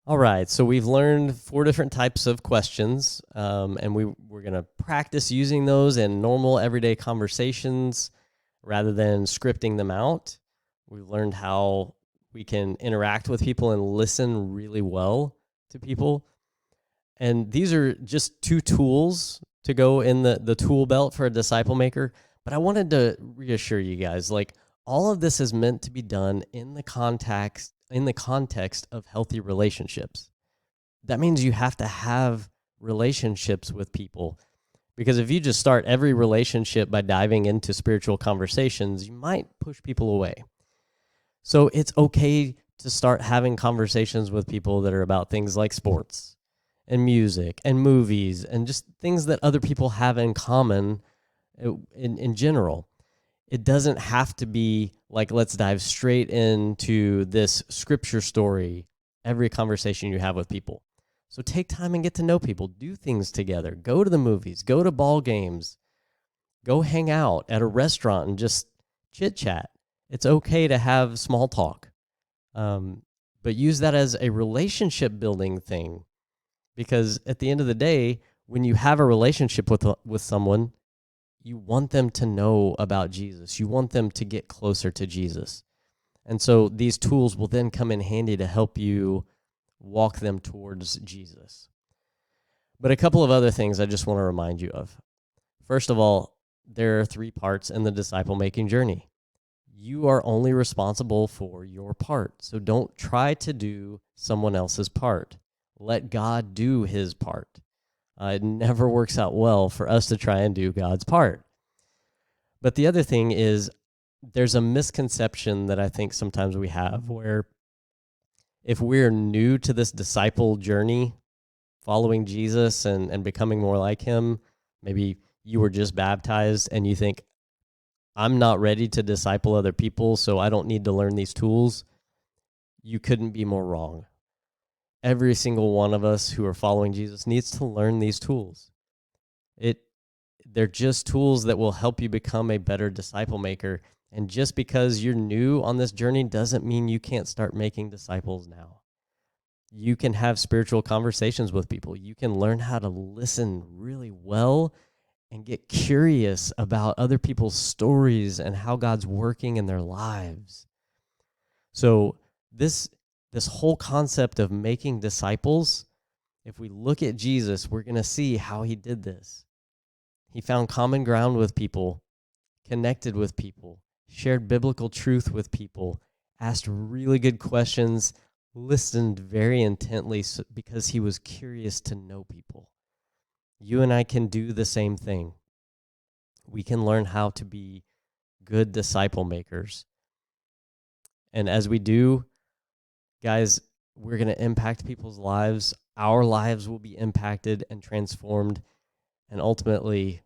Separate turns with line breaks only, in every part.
All right, so we've learned 4 different types of questions, and we're going to practice using those in normal everyday conversations rather than scripting them out. We've learned how we can interact with people and listen really well to people. And these are just 2 tools to go in the tool belt for a disciple maker. But I wanted to reassure you guys, like, all of this is meant to be done in the context of healthy relationships. That means you have to have relationships with people, because if you just start every relationship by diving into spiritual conversations, you might push people away. So it's okay to start having conversations with people that are about things like sports and music and movies and just things that other people have in common in general. It doesn't have to be like, let's dive straight into this scripture story every conversation you have with people. So take time and get to know people, do things together, go to the movies, go to ball games, go hang out at a restaurant and just chit chat. It's okay to have small talk, but use that as a relationship building thing, because at the end of the day, when you have a relationship with someone, you want them to know about Jesus. You want them to get closer to Jesus. And so these tools will then come in handy to help you walk them towards Jesus. But a couple of other things I just want to remind you of. First of all, there are 3 parts in the disciple making journey. You are only responsible for your part. So don't try to do someone else's part. Let God do his part. It never works out well for us to try and do God's part. But the other thing is, there's a misconception that I think sometimes we have, where if we're new to this disciple journey, following Jesus and becoming more like him, maybe you were just baptized and you think, I'm not ready to disciple other people, so I don't need to learn these tools. You couldn't be more wrong. Every single one of us who are following Jesus needs to learn these tools. They're just tools that will help you become a better disciple maker. And just because you're new on this journey doesn't mean you can't start making disciples now. You can have spiritual conversations with people. You can learn how to listen really well and get curious about other people's stories and how God's working in their lives. So this whole concept of making disciples, if we look at Jesus, we're going to see how he did this. He found common ground with people, connected with people, shared biblical truth with people, asked really good questions, listened very intently because he was curious to know people. You and I can do the same thing. We can learn how to be good disciple makers. And as we do, guys, we're going to impact people's lives. Our lives will be impacted and transformed. And ultimately,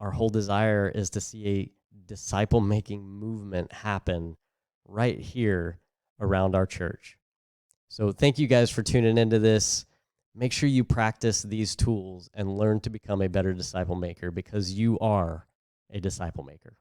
our whole desire is to see a disciple-making movement happen right here around our church. So thank you guys for tuning into this. Make sure you practice these tools and learn to become a better disciple maker, because you are a disciple maker.